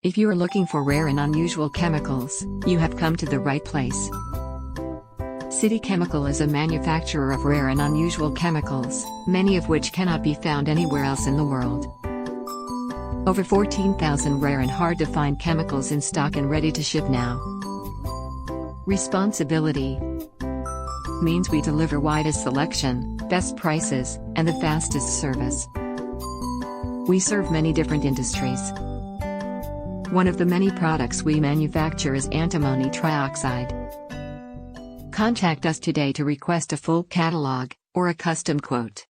If you are looking for rare and unusual chemicals, you have come to the right place. City Chemical is a manufacturer of rare and unusual chemicals, many of which cannot be found anywhere else in the world. Over 14,000 rare and hard-to-find chemicals in stock and ready to ship now. ResponseAbility means we deliver widest selection, best prices, and the fastest service. We serve many different industries. One of the many products we manufacture is antimony trioxide. Contact us today to request a full catalog or a custom quote.